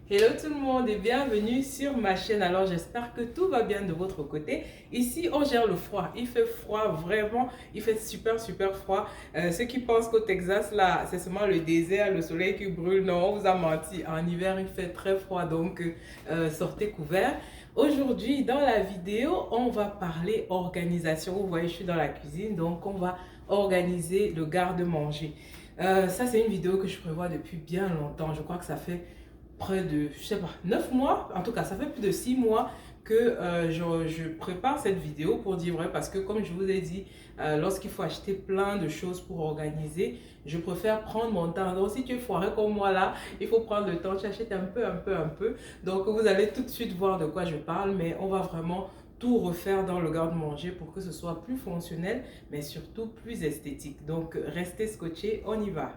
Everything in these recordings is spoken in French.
Hello tout le monde et bienvenue sur ma chaîne. Alors j'espère que tout va bien de votre côté. Ici on gère le froid, il fait froid vraiment, il fait super froid. Ceux qui pensent qu'au Texas là c'est seulement le désert, le soleil qui brûle, non on vous a menti. En hiver il fait très froid donc sortez couverts. Aujourd'hui dans la vidéo on va parler organisation. Vous voyez je suis dans la cuisine donc on va organiser le garde-manger. Ça c'est une vidéo que je prévois depuis bien longtemps. Je crois que ça fait près de, je sais pas, 9 mois, en tout cas, ça fait plus de 6 mois que je prépare cette vidéo pour dire vrai, parce que comme je vous ai dit, lorsqu'il faut acheter plein de choses pour organiser, je préfère prendre mon temps. Donc si tu es foiré comme moi là, il faut prendre le temps, tu achètes un peu. Donc vous allez tout de suite voir de quoi je parle, mais on va vraiment tout refaire dans le garde-manger pour que ce soit plus fonctionnel, mais surtout plus esthétique. Donc restez scotchés, on y va.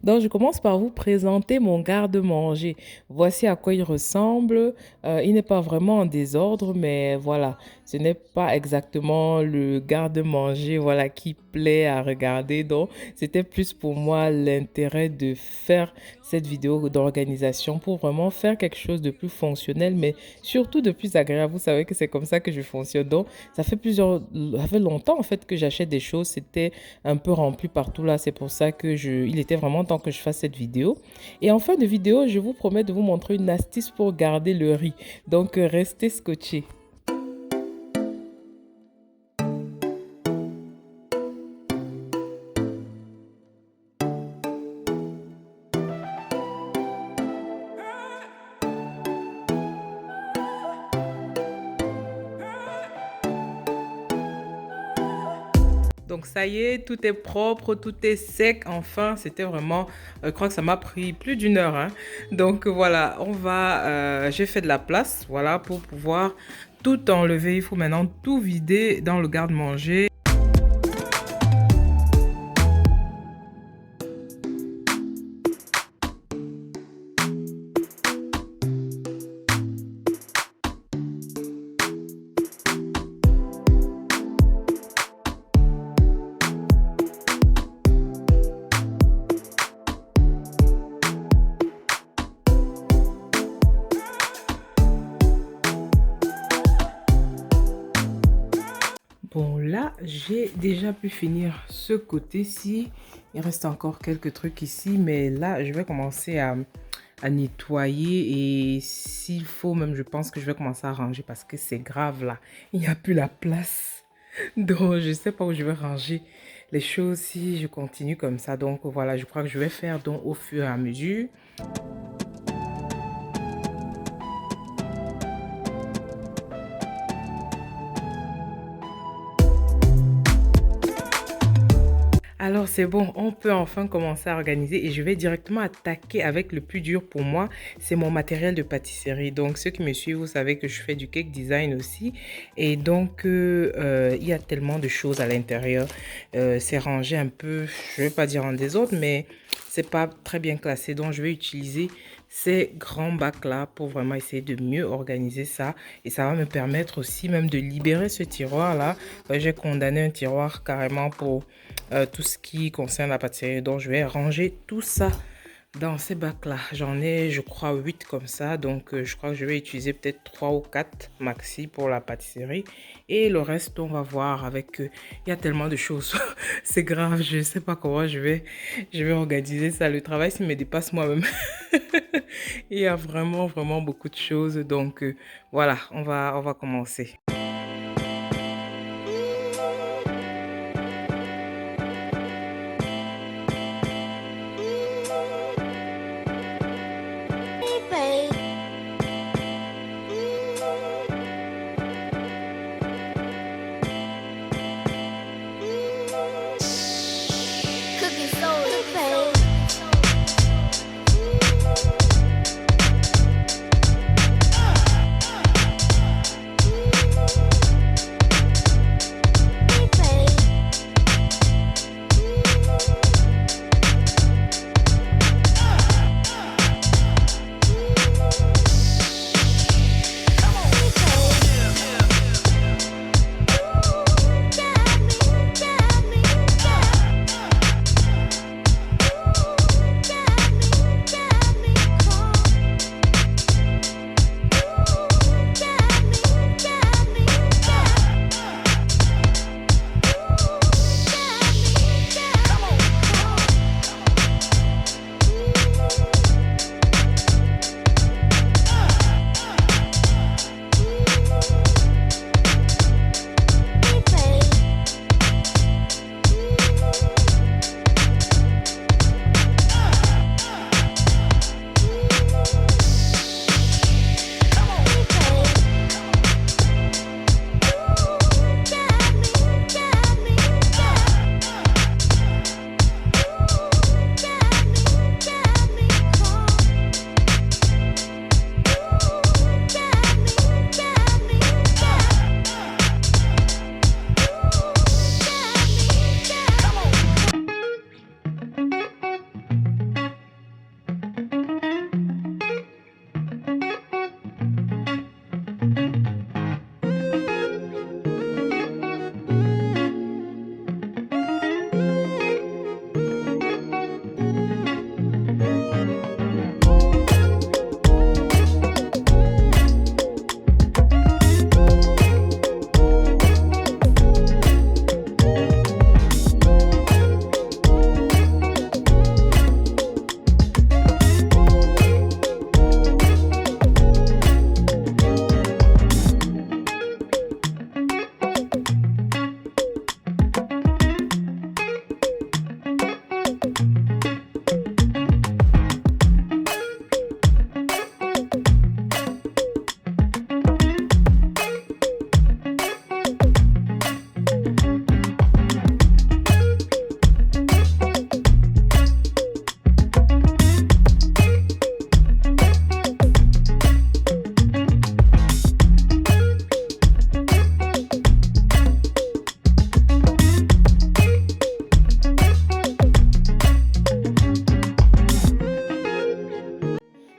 Donc, je commence par vous présenter mon garde-manger. Voici à quoi il ressemble. Il n'est pas vraiment en désordre, mais voilà, ce n'est pas exactement le garde-manger voilà, qui plaît à regarder. Donc, c'était plus pour moi l'intérêt de faire cette vidéo d'organisation pour vraiment faire quelque chose de plus fonctionnel, mais surtout de plus agréable. Vous savez que c'est comme ça que je fonctionne. Donc, ça fait longtemps en fait que j'achète des choses. C'était un peu rempli partout là. C'est pour ça que il était vraiment temps que je fasse cette vidéo. Et en fin de vidéo, je vous promets de vous montrer une astuce pour garder le riz. Donc, restez scotchés. Donc ça y est, tout est propre, tout est sec. Enfin, c'était vraiment, je crois que ça m'a pris plus d'une heure, hein. Donc voilà, j'ai fait de la place, voilà, pour pouvoir tout enlever. Il faut maintenant tout vider dans le garde-manger. Bon, là, j'ai déjà pu finir ce côté-ci. Il reste encore quelques trucs ici, mais là, je vais commencer à nettoyer et s'il faut, même, je pense que je vais commencer à ranger parce que c'est grave là. Il n'y a plus la place. Donc, je ne sais pas où je vais ranger les choses si je continue comme ça. Donc, voilà, je crois que je vais faire donc au fur et à mesure. Alors c'est bon, on peut enfin commencer à organiser et je vais directement attaquer avec le plus dur pour moi, c'est mon matériel de pâtisserie. Donc ceux qui me suivent, vous savez que je fais du cake design aussi et donc il y a tellement de choses à l'intérieur. C'est rangé un peu, je ne vais pas dire en désordre, mais c'est pas très bien classé. Donc je vais utiliser ces grands bacs là pour vraiment essayer de mieux organiser ça et ça va me permettre aussi même de libérer ce tiroir là. J'ai condamné un tiroir carrément pour tout ce qui concerne la pâtisserie, donc je vais ranger tout ça dans ces bacs là. J'en ai je crois 8 comme ça, donc je crois que je vais utiliser peut-être 3 ou 4 maxi pour la pâtisserie et le reste on va voir avec il y a tellement de choses. C'est grave, je sais pas comment je vais organiser ça. Le travail ça me dépasse moi-même. Il y a vraiment beaucoup de choses, donc voilà, on va commencer.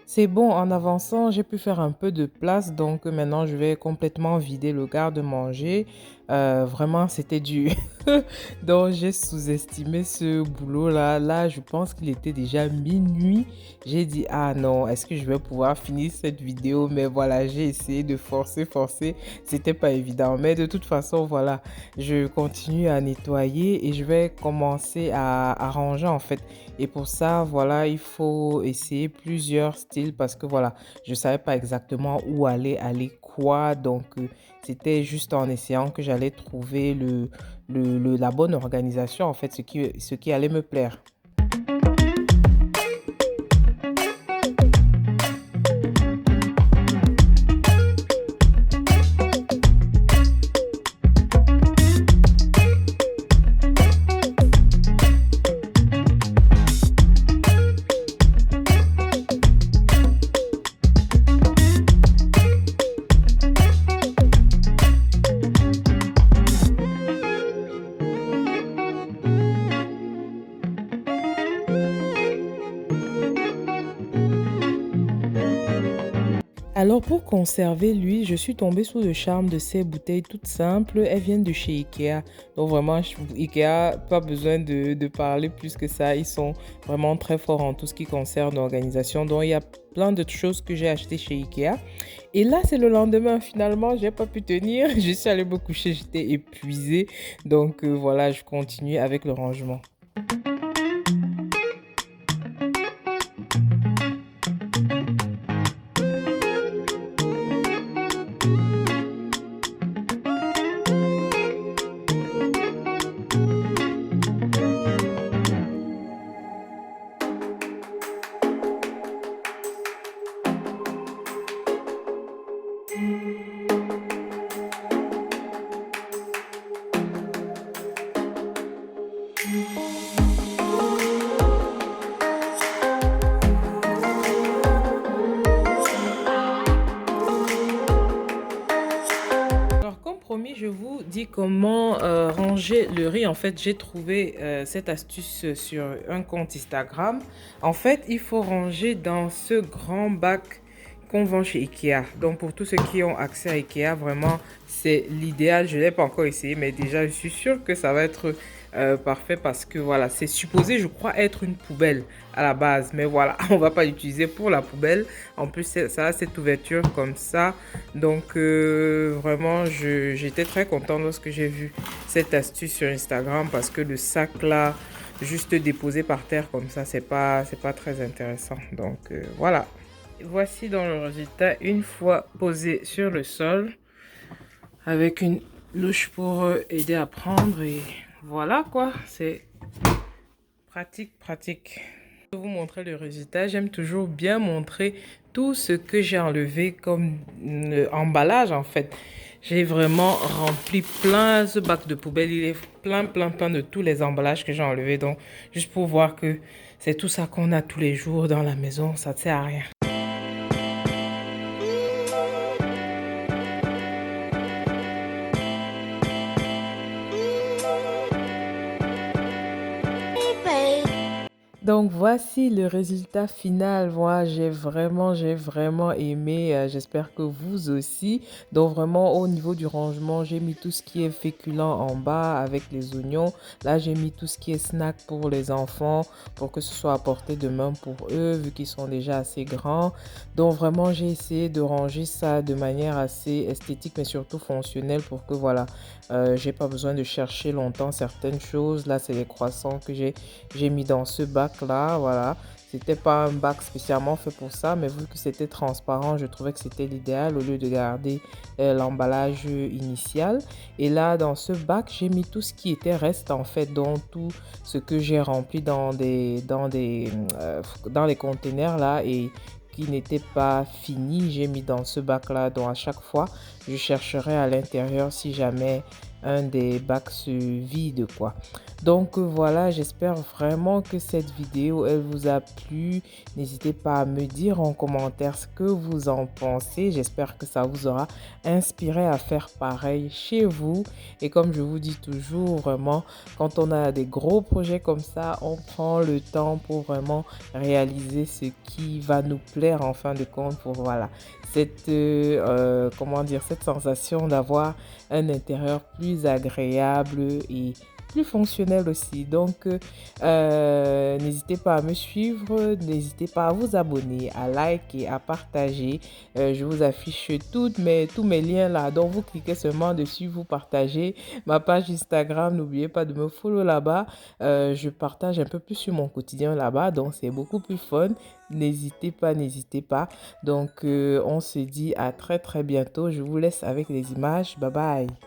C'est bon, en avançant, j'ai pu faire un peu de place, donc maintenant je vais complètement vider le garde-manger. Vraiment, c'était dur. Donc j'ai sous-estimé ce boulot-là. Là, je pense qu'il était déjà minuit. J'ai dit, ah non, est-ce que je vais pouvoir finir cette vidéo? Mais voilà, j'ai essayé de forcer. C'était pas évident. Mais de toute façon, voilà, je continue à nettoyer et je vais commencer à ranger en fait. Et pour ça, voilà, il faut essayer plusieurs styles parce que voilà, je ne savais pas exactement où aller quoi. Donc, c'était juste en essayant que j'allais trouver la bonne organisation, en fait, ce qui allait me plaire. Alors pour conserver l'huile, je suis tombée sous le charme de ces bouteilles toutes simples. Elles viennent de chez Ikea. Donc vraiment, Ikea, pas besoin de parler plus que ça. Ils sont vraiment très forts en tout ce qui concerne l'organisation. Donc il y a plein de choses que j'ai achetées chez Ikea. Et là, c'est le lendemain. Finalement, j'ai pas pu tenir. Je suis allée me coucher, j'étais épuisée. Donc voilà, je continue avec le rangement. Je vous dis comment ranger le riz. En fait, j'ai trouvé cette astuce sur un compte Instagram. En fait, il faut ranger dans ce grand bac qu'on vend chez Ikea. Donc, pour tous ceux qui ont accès à Ikea, vraiment, c'est l'idéal. Je ne l'ai pas encore essayé, mais déjà, je suis sûre que ça va être parfait parce que voilà, c'est supposé, je crois, être une poubelle à la base. Mais voilà, on va pas l'utiliser pour la poubelle. En plus, ça a cette ouverture comme ça. Donc, vraiment, j'étais très contente lorsque j'ai vu cette astuce sur Instagram parce que le sac là, juste déposé par terre comme ça, c'est pas très intéressant. Donc, voilà. Voici dans le résultat une fois posé sur le sol avec une louche pour aider à prendre et voilà quoi, c'est pratique. Je vais vous montrer le résultat. J'aime toujours bien montrer tout ce que j'ai enlevé comme emballage en fait. J'ai vraiment rempli plein ce bac de poubelle. Il est plein de tous les emballages que j'ai enlevés. Donc juste pour voir que c'est tout ça qu'on a tous les jours dans la maison, ça ne sert à rien. Donc voici le résultat final. Moi, j'ai vraiment aimé. J'espère que vous aussi. Donc vraiment au niveau du rangement, j'ai mis tout ce qui est féculent en bas avec les oignons. Là, j'ai mis tout ce qui est snack pour les enfants pour que ce soit à portée de main pour eux vu qu'ils sont déjà assez grands. Donc vraiment, j'ai essayé de ranger ça de manière assez esthétique mais surtout fonctionnelle pour que voilà, j'ai pas besoin de chercher longtemps certaines choses. Là, c'est les croissants que j'ai mis dans ce bac. bac là, voilà. C'était pas un bac spécialement fait pour ça, mais vu que c'était transparent, je trouvais que c'était l'idéal au lieu de garder l'emballage initial. Et là, dans ce bac, j'ai mis tout ce qui était reste en fait, donc tout ce que j'ai rempli dans les containers là et qui n'était pas fini, j'ai mis dans ce bac là. Donc à chaque fois, je chercherai à l'intérieur si jamais un des bacs se vide quoi. Donc voilà, j'espère vraiment que cette vidéo elle vous a plu. N'hésitez pas à me dire en commentaire ce que vous en pensez. J'espère que ça vous aura inspiré à faire pareil chez vous. Et comme je vous dis toujours, vraiment, quand on a des gros projets comme ça, on prend le temps pour vraiment réaliser ce qui va nous plaire en fin de compte pour voilà comment dire, cette sensation d'avoir un intérieur plus agréable et plus fonctionnel aussi. Donc, n'hésitez pas à me suivre, n'hésitez pas à vous abonner, à liker, à partager. Je vous affiche tous mes liens là. Donc, vous cliquez seulement dessus, vous partagez ma page Instagram. N'oubliez pas de me follow là-bas. Je partage un peu plus sur mon quotidien là-bas. Donc, c'est beaucoup plus fun. N'hésitez pas, n'hésitez pas. Donc, on se dit à très très bientôt. Je vous laisse avec les images. Bye bye.